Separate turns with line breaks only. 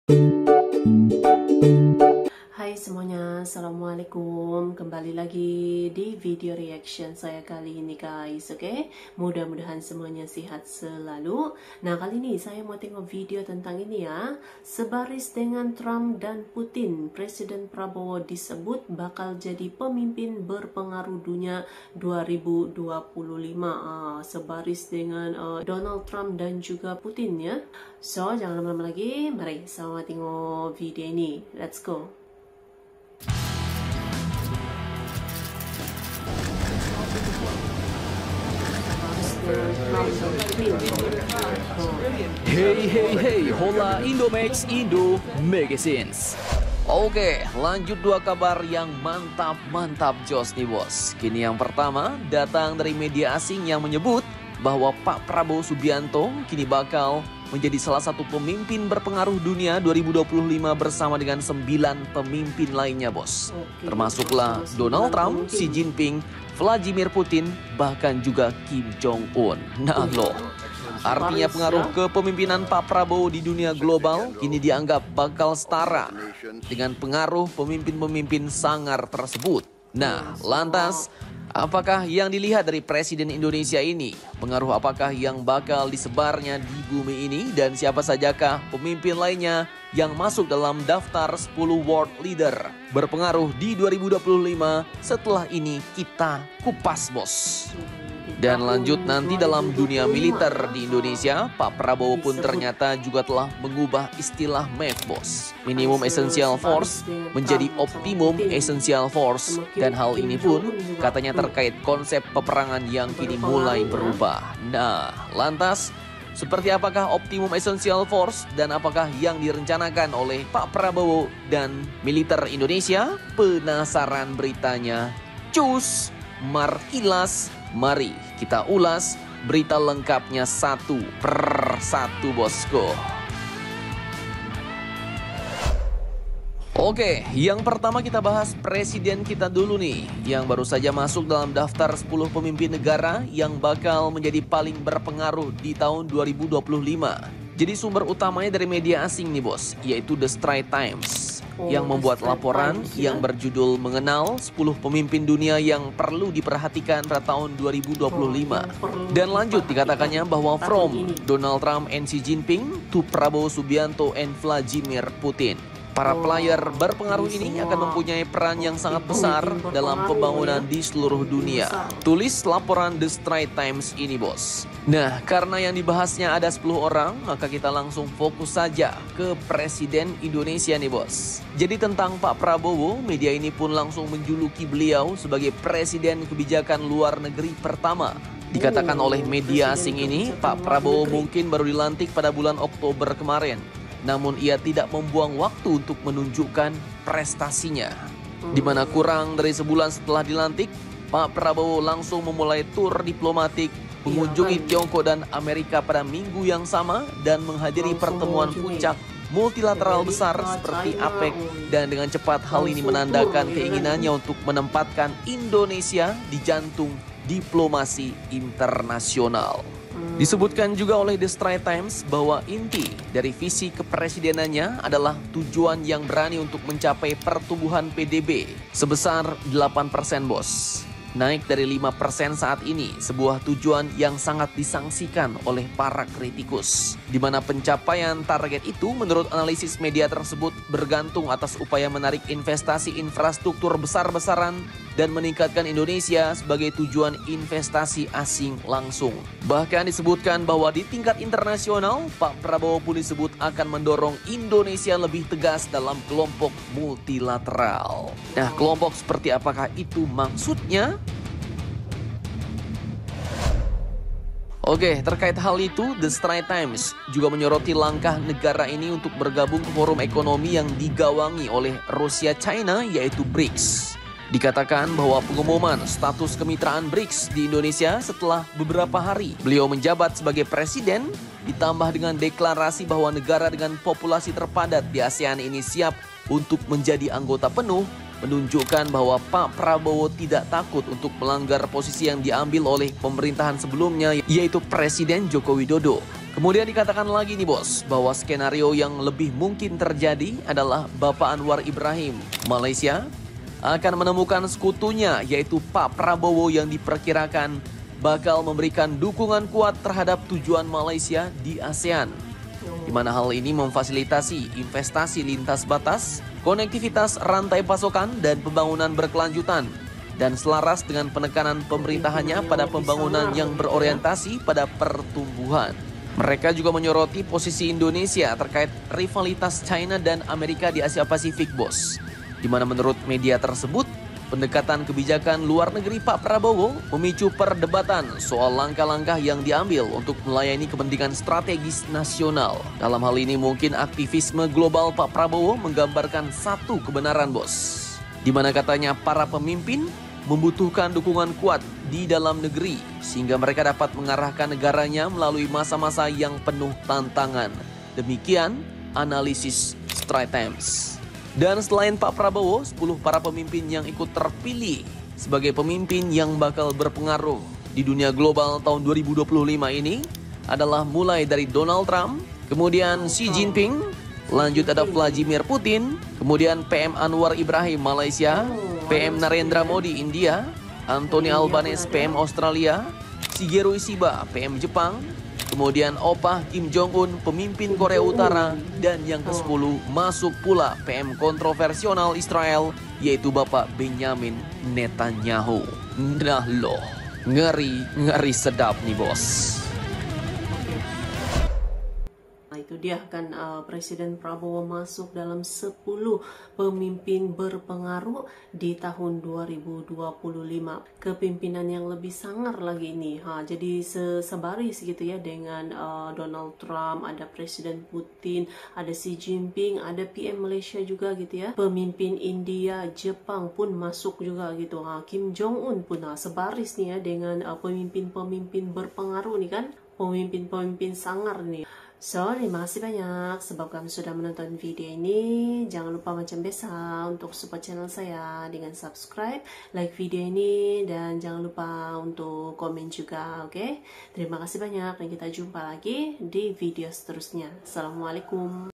Hai semuanya, Assalamualaikum. Kembali lagi di video reaction saya kali ini guys, oke? Mudah-mudahan semuanya sehat selalu. Nah, kali ini saya mau tengok video tentang ini ya. Sebaris dengan Trump dan Putin, Presiden Prabowo disebut bakal jadi pemimpin berpengaruh dunia 2025. Sebaris dengan Donald Trump dan juga Putin ya. So, jangan lama-lama lagi. Mari sama tengok video ini. Let's go.
Hey, hola Indomax Indo Magazines. Oke, lanjut dua kabar yang mantap jos nih bos. Kini yang pertama datang dari media asing yang menyebut bahwa Pak Prabowo Subianto kini bakal menjadi salah satu pemimpin berpengaruh dunia 2025 bersama dengan 9 pemimpin lainnya bos. Termasuklah Donald Trump, Xi Jinping, Vladimir Putin, bahkan juga Kim Jong-un. Nah loh, artinya pengaruh kepemimpinan Pak Prabowo di dunia global kini dianggap bakal setara dengan pengaruh pemimpin-pemimpin sangar tersebut. Nah, lantas apakah yang dilihat dari Presiden Indonesia ini? Pengaruh apakah yang bakal disebarnya di bumi ini? Dan siapa sajakah pemimpin lainnya yang masuk dalam daftar 10 world leader berpengaruh di 2025? Setelah ini kita kupas bos. Dan lanjut nanti dalam dunia militer di Indonesia, Pak Prabowo pun ternyata juga telah mengubah istilah MEF bos. Minimum Essential Force menjadi Optimum Essential Force. Dan hal ini pun katanya terkait konsep peperangan yang kini mulai berubah. Nah, lantas seperti apakah Optimum Essential Force dan apakah yang direncanakan oleh Pak Prabowo dan militer Indonesia? Penasaran beritanya? Cus, marilah. Mari kita ulas berita lengkapnya satu per satu bosku. Oke, yang pertama kita bahas presiden kita dulu nih, yang baru saja masuk dalam daftar 10 pemimpin negara yang bakal menjadi paling berpengaruh di tahun 2025. Jadi sumber utamanya dari media asing nih bos, yaitu The Straits Times. Yang membuat laporan yang berjudul mengenal 10 pemimpin dunia yang perlu diperhatikan pada tahun 2025. Dan lanjut dikatakannya bahwa from Donald Trump and Xi Jinping to Prabowo Subianto and Vladimir Putin. Para player berpengaruh ini akan mempunyai peran yang sangat besar dalam pembangunan di seluruh dunia. Tulis laporan The Straits Times ini bos. Nah, karena yang dibahasnya ada 10 orang, maka kita langsung fokus saja ke Presiden Indonesia nih bos. Jadi tentang Pak Prabowo, media ini pun langsung menjuluki beliau sebagai Presiden Kebijakan Luar Negeri pertama. Dikatakan oleh media asing ini, Pak Prabowo mungkin baru dilantik pada bulan Oktober kemarin. Namun ia tidak membuang waktu untuk menunjukkan prestasinya. Di mana kurang dari sebulan setelah dilantik, Pak Prabowo langsung memulai tur diplomatik, mengunjungi Tiongkok dan Amerika pada minggu yang sama dan menghadiri pertemuan puncak multilateral besar seperti APEC. Dan dengan cepat hal ini menandakan keinginannya untuk menempatkan Indonesia di jantung diplomasi internasional. Disebutkan juga oleh The Straits Times bahwa inti dari visi kepresidenannya adalah tujuan yang berani untuk mencapai pertumbuhan PDB sebesar 8% bos. Naik dari 5% saat ini, sebuah tujuan yang sangat disangsikan oleh para kritikus. Di mana pencapaian target itu menurut analisis media tersebut bergantung atas upaya menarik investasi infrastruktur besar-besaran dan meningkatkan Indonesia sebagai tujuan investasi asing langsung. Bahkan disebutkan bahwa di tingkat internasional, Pak Prabowo pun disebut akan mendorong Indonesia lebih tegas dalam kelompok multilateral. Nah, kelompok seperti apakah itu maksudnya? Oke, terkait hal itu, The Straits Times juga menyoroti langkah negara ini untuk bergabung ke forum ekonomi yang digawangi oleh Rusia China, yaitu BRICS. Dikatakan bahwa pengumuman status kemitraan BRICS di Indonesia setelah beberapa hari beliau menjabat sebagai presiden, ditambah dengan deklarasi bahwa negara dengan populasi terpadat di ASEAN ini siap untuk menjadi anggota penuh, menunjukkan bahwa Pak Prabowo tidak takut untuk melanggar posisi yang diambil oleh pemerintahan sebelumnya, yaitu Presiden Joko Widodo. Kemudian dikatakan lagi nih bos, bahwa skenario yang lebih mungkin terjadi adalah Bapak Anwar Ibrahim, Malaysia, akan menemukan sekutunya yaitu Pak Prabowo yang diperkirakan bakal memberikan dukungan kuat terhadap tujuan Malaysia di ASEAN. Di mana hal ini memfasilitasi investasi lintas batas, konektivitas rantai pasokan dan pembangunan berkelanjutan, dan selaras dengan penekanan pemerintahannya pada pembangunan yang berorientasi pada pertumbuhan. Mereka juga menyoroti posisi Indonesia terkait rivalitas China dan Amerika di Asia Pasifik, bos. Di mana menurut media tersebut, pendekatan kebijakan luar negeri Pak Prabowo memicu perdebatan soal langkah-langkah yang diambil untuk melayani kepentingan strategis nasional. Dalam hal ini mungkin aktivisme global Pak Prabowo menggambarkan satu kebenaran, bos. Di mana katanya para pemimpin membutuhkan dukungan kuat di dalam negeri sehingga mereka dapat mengarahkan negaranya melalui masa-masa yang penuh tantangan. Demikian analisis Straits Times. Dan selain Pak Prabowo, 10 para pemimpin yang ikut terpilih sebagai pemimpin yang bakal berpengaruh di dunia global tahun 2025 ini adalah mulai dari Donald Trump, kemudian Xi Jinping, lanjut ada Vladimir Putin, kemudian PM Anwar Ibrahim Malaysia, PM Narendra Modi India, Anthony Albanese PM Australia, Shigeru Ishiba PM Jepang, kemudian Opah Kim Jong-un pemimpin Korea Utara, dan yang ke-10 masuk pula PM kontroversial Israel yaitu Bapak Benjamin Netanyahu. Nah loh, ngeri sedap nih bos.
Itu dia kan Presiden Prabowo masuk dalam 10 pemimpin berpengaruh di tahun 2025. Kepimpinan yang lebih sangar lagi ini. Jadi sebaris gitu ya dengan Donald Trump, ada Presiden Putin, ada Xi Jinping, ada PM Malaysia juga gitu ya. Pemimpin India, Jepang pun masuk juga gitu. Kim Jong-un pun sebaris nih ya dengan pemimpin-pemimpin berpengaruh nih kan. Pemimpin-pemimpin sangar nih. So, terima kasih banyak sebab kamu sudah menonton video ini. Jangan lupa macam biasa untuk support channel saya dengan subscribe, like video ini, dan jangan lupa untuk komen juga, oke? Terima kasih banyak dan kita jumpa lagi di video seterusnya. Assalamualaikum.